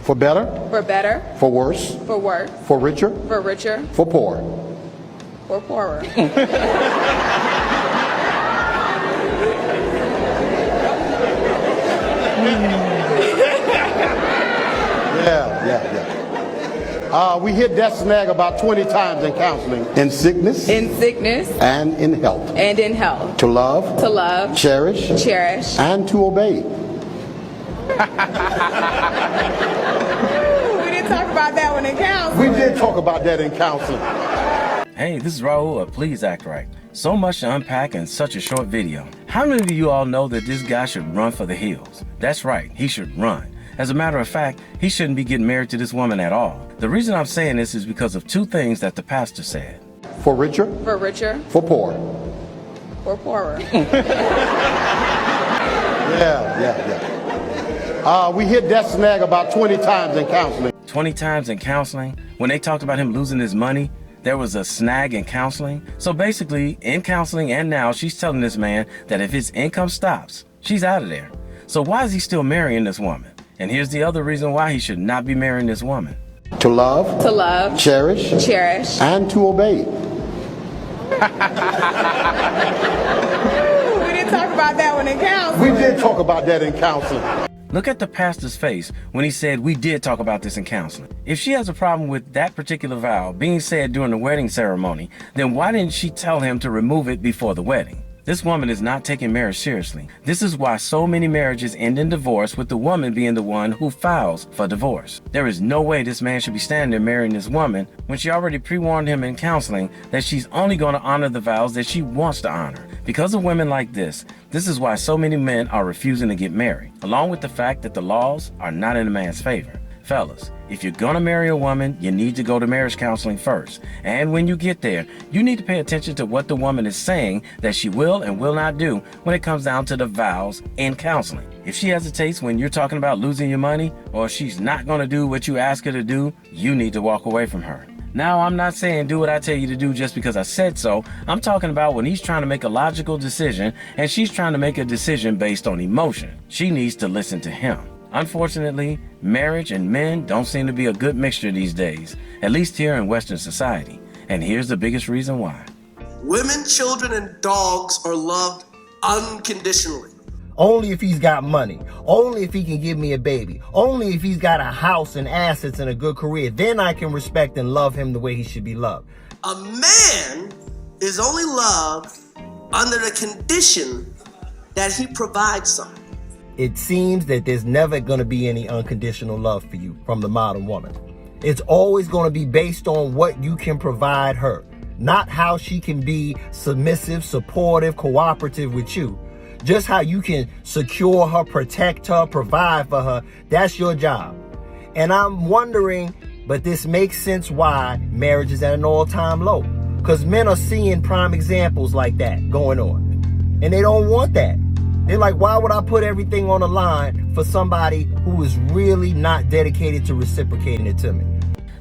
For better. For better. For worse. For worse. For richer. For richer. For poor. For poorer. Yeah. We hit that snag about 20 times in counseling. In sickness. In sickness. And in health. And in health. To love. To love. Cherish. Cherish. And to obey. We didn't talk about that one in counseling. We did talk about that in counseling. Hey, this is Raulh of Please Act Right. So much to unpack in such a short video. How many of you all know that this guy should run for the hills? That's right, he should run. As a matter of fact, he shouldn't be getting married to this woman at all. The reason I'm saying this is because of two things that the pastor said. For richer. For richer. For poor. For poorer. Yeah. We hit that snag about 20 times in counseling. 20 times in counseling? When they talked about him losing his money, there was a snag in counseling. So basically, in counseling and now, she's telling this man that if his income stops, she's out of there. So why is he still marrying this woman? And here's the other reason why he should not be marrying this woman. To love. To love. Cherish. Cherish. And to obey. We didn't talk about that one in counseling. We did talk about that in counseling. Look at the pastor's face when he said we did talk about this in counseling. If she has a problem with that particular vow being said during the wedding ceremony, then why didn't she tell him to remove it before the wedding? This woman is not taking marriage seriously. This is why so many marriages end in divorce, with the woman being the one who files for divorce. There is no way this man should be standing there marrying this woman when she already pre-warned him in counseling that she's only going to honor the vows that she wants to honor. Because of women like this is why so many men are refusing to get married, along with the fact that the laws are not in a man's favor. Fellas, if you're gonna marry a woman, you need to go to marriage counseling first. And when you get there, you need to pay attention to what the woman is saying that she will and will not do when it comes down to the vows in counseling. If she hesitates when you're talking about losing your money, or she's not gonna do what you ask her to do, you need to walk away from her. Now, I'm not saying do what I tell you to do just because I said so. I'm talking about when he's trying to make a logical decision and she's trying to make a decision based on emotion. She needs to listen to him. Unfortunately, marriage and men don't seem to be a good mixture these days, at least here in Western society. And here's the biggest reason why. Women, children, and dogs are loved unconditionally. Only if he's got money. Only if he can give me a baby. Only if he's got a house and assets and a good career. Then I can respect and love him the way he should be loved. A man is only loved under the condition that he provides something. It seems that there's never going to be any unconditional love for you from the modern woman. It's always going to be based on what you can provide her, not how she can be submissive, supportive, cooperative with you. Just how you can secure her, protect her, provide for her. That's your job. And I'm wondering, but this makes sense why marriage is at an all-time low. Because men are seeing prime examples like that going on. And they don't want that. They're like, why would I put everything on the line for somebody who is really not dedicated to reciprocating it to me?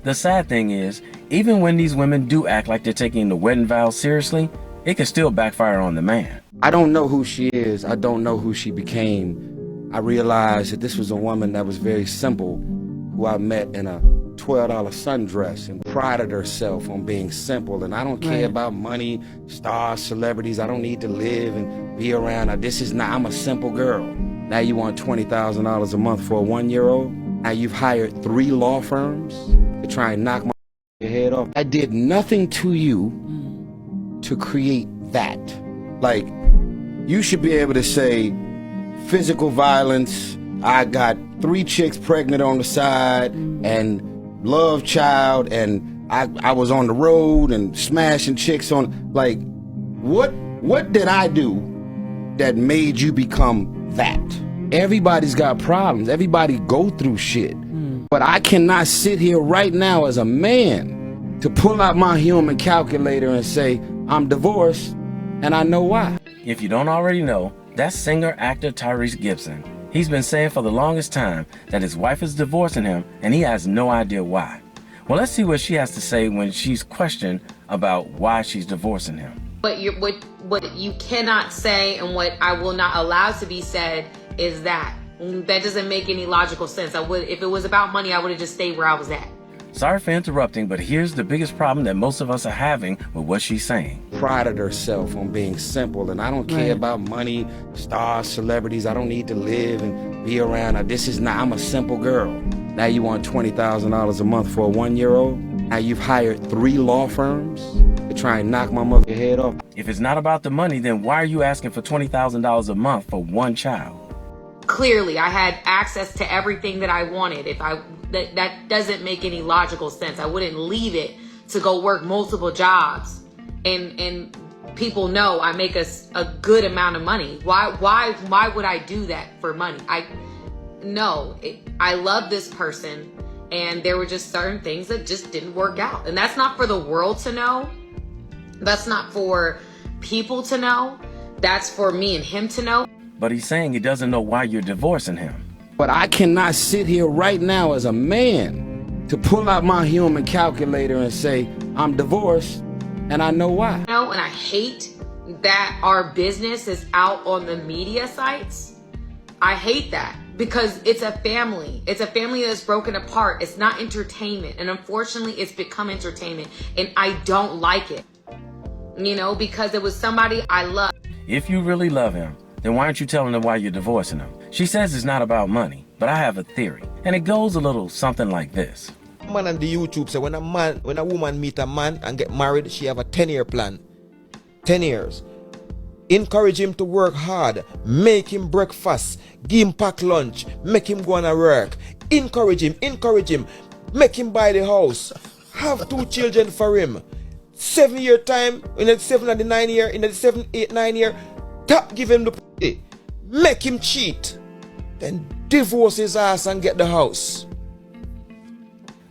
The sad thing is, even when these women do act like they're taking the wedding vows seriously, it can still backfire on the man. I don't know who she is. I don't know who she became. I realized that this was a woman that was very simple, who I met in a $12 sundress and prided herself on being simple. And I don't care about money, stars, celebrities. I don't need to live and be around. I'm a simple girl. Now you want $20,000 a month for a 1-year-old? Now you've hired 3 law firms to try and knock my head off. I did nothing to you to create that. Like, you should be able to say physical violence, I got 3 chicks pregnant on the side, and love child, and I was on the road and smashing chicks on, like, what did I do that made you become that? Everybody's got problems. Everybody go through shit. But I cannot sit here right now as a man to pull out my human calculator and say, I'm divorced, and I know why. If you don't already know, that's singer-actor Tyrese Gibson. He's been saying for the longest time that his wife is divorcing him, and he has no idea why. Well, let's see what she has to say when she's questioned about why she's divorcing him. What you cannot say and what I will not allow to be said is that That doesn't make any logical sense. If it was about money, I would have just stayed where I was at. Sorry for interrupting, but here's the biggest problem that most of us are having with what she's saying. Prided herself on being simple, and I don't care about money, stars, celebrities. I don't need to live and be around. I'm a simple girl. Now you want $20,000 a month for a 1-year-old? Now you've hired 3 law firms to try and knock my mother's head off. If it's not about the money, then why are you asking for $20,000 a month for 1 child? Clearly, I had access to everything that I wanted. That doesn't make any logical sense. I wouldn't leave it to go work multiple jobs, and people know I make a good amount of money. Why would I do that for money? I love this person, and there were just certain things that just didn't work out, and that's not for the world to know. That's not for people to know. That's for me and him to know. But he's saying he doesn't know why you're divorcing him. But I cannot sit here right now as a man to pull out my human calculator and say, I'm divorced, and I know why. And I hate that our business is out on the media sites. I hate that because it's a family. It's a family that's broken apart. It's not entertainment. And unfortunately, it's become entertainment. And I don't like it, because it was somebody I love. If you really love him, then why aren't you telling her why you're divorcing him? She says it's not about money, but I have a theory, and it goes a little something like this. Man on the YouTube say when a woman meet a man and get married, she have a 10-year plan. 10 years. Encourage him to work hard, make him breakfast, give him pack lunch, make him go on a work. Encourage him, make him buy the house, have 2 children for him. 7-year time, in the 7 and the 9 year, in the 7, 8, 9 year, give him the pussy, make him cheat, then divorce his ass and get the house.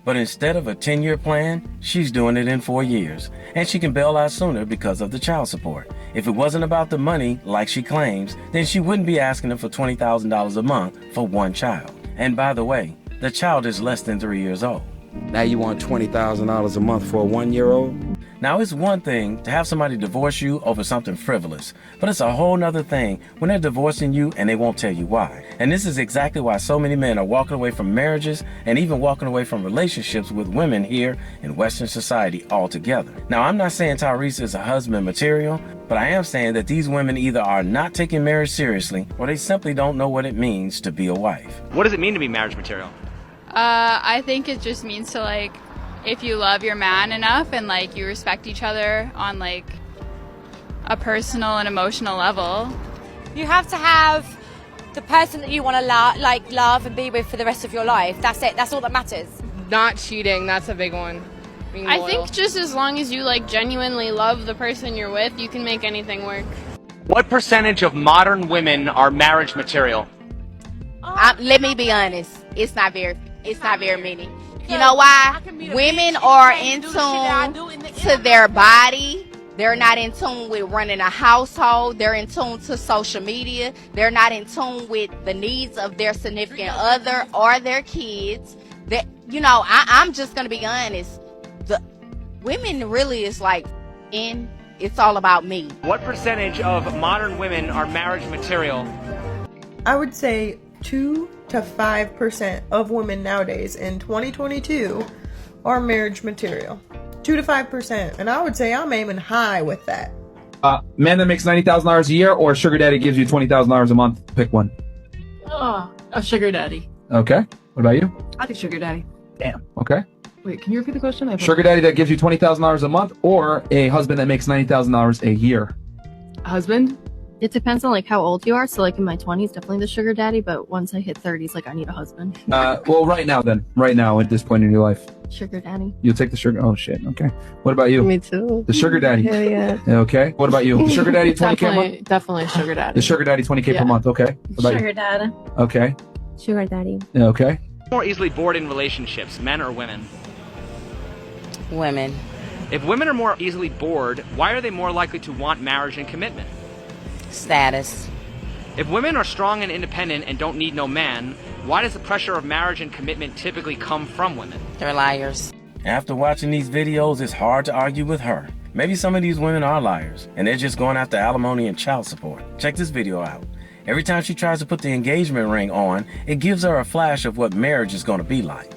But instead of a 10-year plan, she's doing it in 4 years, and she can bail out sooner because of the child support. If it wasn't about the money, like she claims, then she wouldn't be asking him for $20,000 a month for 1 child. And by the way, the child is less than 3 years old. Now you want $20,000 a month for a 1-year-old? Now, it's one thing to have somebody divorce you over something frivolous, but it's a whole nother thing when they're divorcing you and they won't tell you why. And this is exactly why so many men are walking away from marriages and even walking away from relationships with women here in Western society altogether. Now, I'm not saying Tyrese is a husband material, but I am saying that these women either are not taking marriage seriously or they simply don't know what it means to be a wife. What does it mean to be marriage material? I think it just means to, if you love your man enough and, you respect each other on, a personal and emotional level. You have to have the person that you want to love and be with for the rest of your life. That's it. That's all that matters. Not cheating. That's a big one. I think just as long as you, genuinely love the person you're with, you can make anything work. What percentage of modern women are marriage material? Let me be honest. It's not very many. You know why? Women are in tune to their body. They're not in tune with running a household. They're in tune to social media. They're not in tune with the needs of their significant other or their kids. I'm just going to be honest. The women really is it's all about me. What percentage of modern women are marriage material? I would say 2 to 5% of women nowadays in 2022 are marriage material. 2 to 5%. And I would say I'm aiming high with that. Man that makes $90,000 a year or sugar daddy gives you $20,000 a month? Pick one. A sugar daddy. Okay. What about you? I think sugar daddy. Damn. Okay. Wait, can you repeat the question? Sugar daddy that gives you $20,000 a month or a husband that makes $90,000 a year? Husband? It depends on how old you are. So in my 20s, definitely the sugar daddy. But once I hit 30s, I need a husband. Well, right now at this point in your life. Sugar daddy. You'll take the sugar. Oh shit. Okay. What about you? Me too. The sugar daddy. Hell yeah. Okay. What about you? The sugar daddy 20K a month? Definitely sugar daddy. The sugar daddy 20K per month. Okay. What about Sugar you? dad. Okay. Sugar daddy. Okay. More easily bored in relationships, men or women? Women. If women are more easily bored, why are they more likely to want marriage and commitment? Status. If women are strong and independent and don't need no man, why does the pressure of marriage and commitment typically come from women? They're liars. After watching these videos, it's hard to argue with her. Maybe some of these women are liars, and they're just going after alimony and child support. Check this video out. Every time she tries to put the engagement ring on, it gives her a flash of what marriage is going to be like.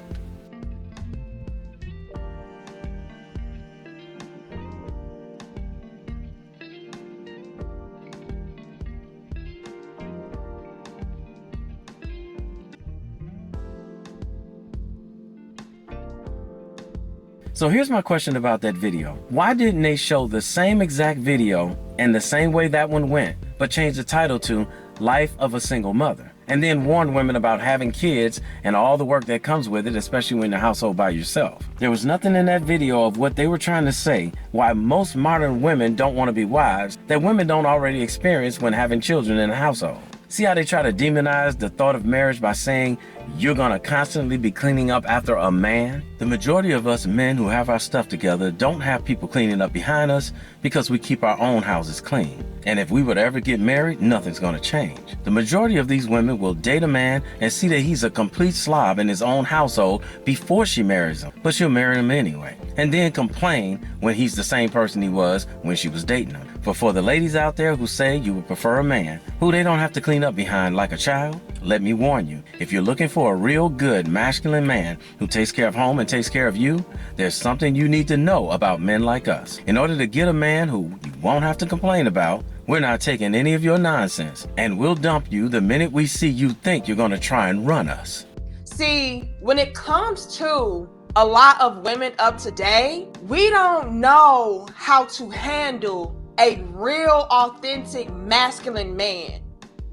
So here's my question about that video. Why didn't they show the same exact video and the same way that one went, but change the title to Life of a Single Mother, and then warn women about having kids and all the work that comes with it, especially when you're in the household by yourself? There was nothing in that video of what they were trying to say, why most modern women don't want to be wives, that women don't already experience when having children in a household. See how they try to demonize the thought of marriage by saying you're gonna constantly be cleaning up after a man? The majority of us men who have our stuff together don't have people cleaning up behind us because we keep our own houses clean. And if we were to ever get married, nothing's gonna change. The majority of these women will date a man and see that he's a complete slob in his own household before she marries him, but she'll marry him anyway, and then complain when he's the same person he was when she was dating him. But for the ladies out there who say you would prefer a man who they don't have to clean up behind like a child, let me warn you, if you're looking for a real good masculine man who takes care of home and takes care of you, there's something you need to know about men like us. In order to get a man who you won't have to complain about, we're not taking any of your nonsense, and we'll dump you the minute we see you think you're gonna try and run us. See, when it comes to a lot of women of today, we don't know how to handle a real, authentic, masculine man.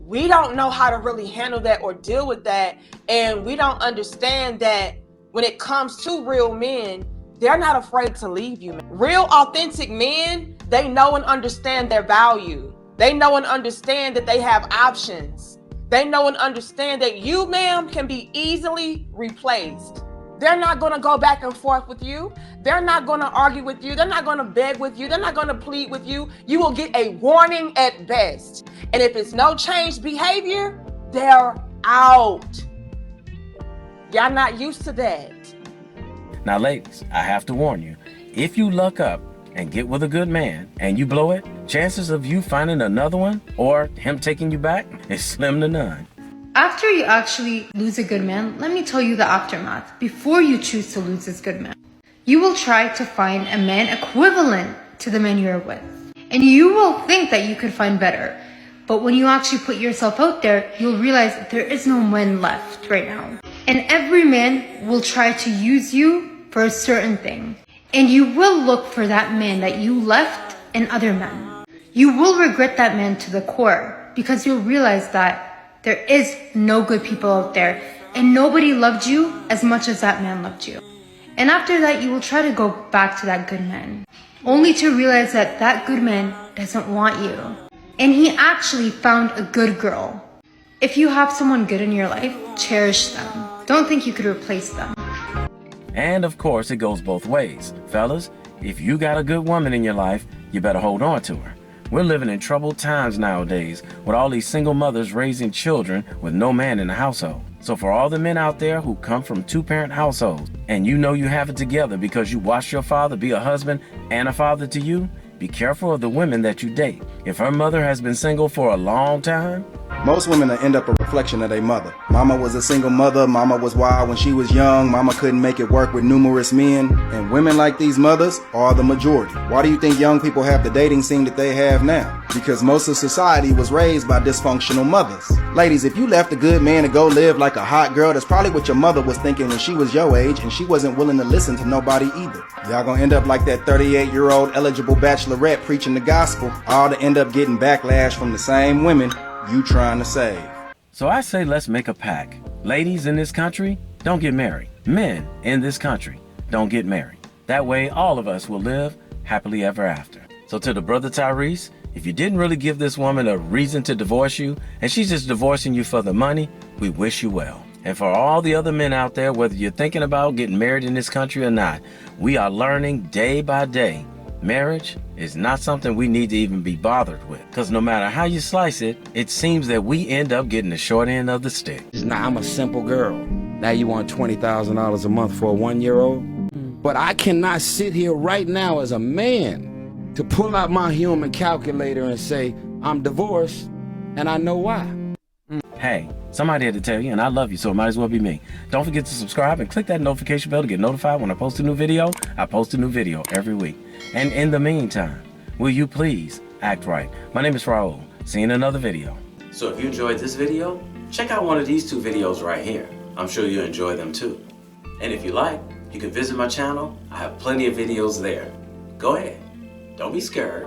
We don't know how to really handle that or deal with that, and we don't understand that when it comes to real men, they're not afraid to leave you. Real, authentic men, they know and understand their value. They know and understand that they have options. They know and understand that you, ma'am, can be easily replaced. They're not going to go back and forth with you. They're not going to argue with you. They're not going to beg with you. They're not going to plead with you. You will get a warning at best. And if it's no changed behavior, they're out. Y'all not used to that. Now ladies, I have to warn you, if you luck up and get with a good man and you blow it, chances of you finding another one or him taking you back is slim to none. After you actually lose a good man, let me tell you the aftermath. Before you choose to lose this good man, you will try to find a man equivalent to the man you're with. And you will think that you could find better. But when you actually put yourself out there, you'll realize that there is no man left right now. And every man will try to use you for a certain thing. And you will look for that man that you left in other men. You will regret that man to the core because you'll realize that there is no good people out there and nobody loved you as much as that man loved you. And after that, you will try to go back to that good man, only to realize that that good man doesn't want you. And he actually found a good girl. If you have someone good in your life, cherish them. Don't think you could replace them. And of course, it goes both ways. Fellas, if you got a good woman in your life, you better hold on to her. We're living in troubled times nowadays with all these single mothers raising children with no man in the household. So for all the men out there who come from two-parent households and you know you have it together because you watched your father be a husband and a father to you, be careful of the women that you date. If her mother has been single for a long time, most women end up a reflection of their mother. Mama was a single mother. Mama was wild when she was young. Mama couldn't make it work with numerous men. And women like these mothers are the majority. Why do you think young people have the dating scene that they have now? Because most of society was raised by dysfunctional mothers. Ladies, if you left a good man to go live like a hot girl, that's probably what your mother was thinking when she was your age, and she wasn't willing to listen to nobody either. Y'all gonna end up like that 38-year-old eligible bachelorette preaching the gospel, all to end up getting backlash from the same women you trying to save. So I say let's make a pact. Ladies in this country, don't get married. Men in this country, don't get married. That way all of us will live happily ever after. So to the brother Tyrese, if you didn't really give this woman a reason to divorce you and she's just divorcing you for the money, we wish you well. And for all the other men out there, whether you're thinking about getting married in this country or not, we are learning day by day marriage is not something we need to even be bothered with. Because no matter how you slice it, it seems that we end up getting the short end of the stick. Now, I'm a simple girl. Now you want $20,000 a month for a 1-year-old? But I cannot sit here right now as a man to pull out my human calculator and say, I'm divorced, and I know why. Hey, somebody had to tell you, and I love you, so it might as well be me. Don't forget to subscribe and click that notification bell to get notified when I post a new video. I post a new video every week. And in the meantime, will you please act right? My name is Raulh. See you in another video. So if you enjoyed this video, check out one of these 2 videos right here. I'm sure you'll enjoy them too. And if you like, you can visit my channel. I have plenty of videos there. Go ahead. Don't be scared.